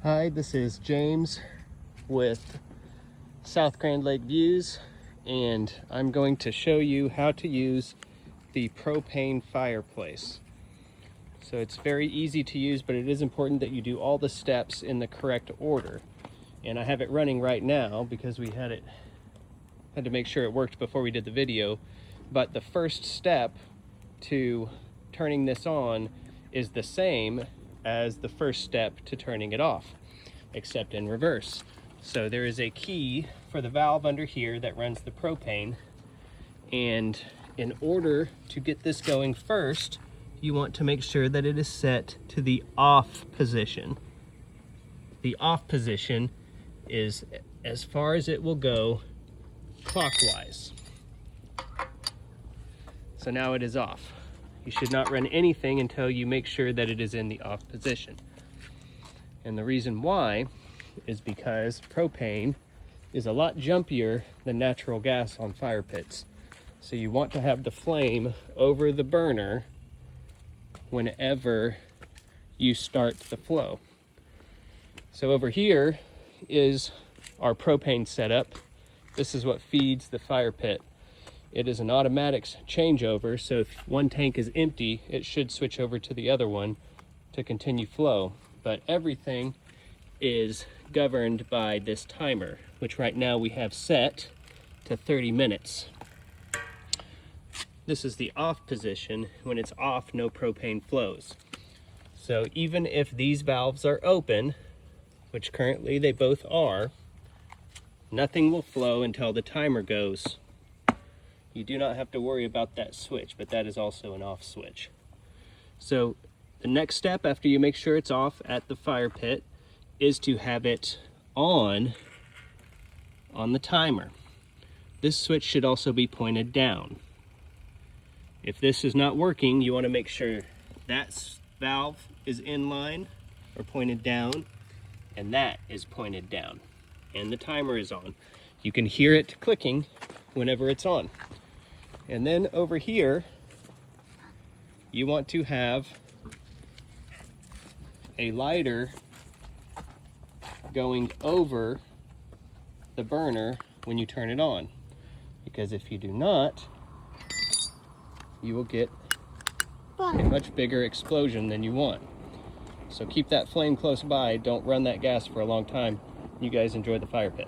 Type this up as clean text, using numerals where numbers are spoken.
Hi, this is James with South Grand Lake Views, and I'm going to show you how to use the propane fireplace. So it's very easy to use, but it is important that you do all the steps in the correct order. And I have it running right now because we had to make sure it worked before we did the video. But the first step to turning this on is the same as the first step to turning it off, except in reverse. So there is a key for the valve under here that runs the propane, and in order to get this going first, you want to make sure that it is set to the off position. The off position is as far as it will go clockwise. So now it is off. You should not run anything until you make sure that it is in the off position. And the reason why is because propane is a lot jumpier than natural gas on fire pits. So you want to have the flame over the burner whenever you start the flow. So over here is our propane setup. This is what feeds the fire pit. It is an automatic changeover, so if one tank is empty, it should switch over to the other one to continue flow. But everything is governed by this timer, which right now we have set to 30 minutes. This is the off position. When it's off, no propane flows. So even if these valves are open, which currently they both are, nothing will flow until the timer goes. You do not have to worry about that switch, but that is also an off switch. So the next step after you make sure it's off at the fire pit is to have it on the timer. This switch should also be pointed down. If this is not working, you want to make sure that valve is in line or pointed down, and that is pointed down, and the timer is on. You can hear it clicking whenever it's on. And then over here, you want to have a lighter going over the burner when you turn it on. Because if you do not, you will get a much bigger explosion than you want. So keep that flame close by. Don't run that gas for a long time. You guys enjoy the fire pit.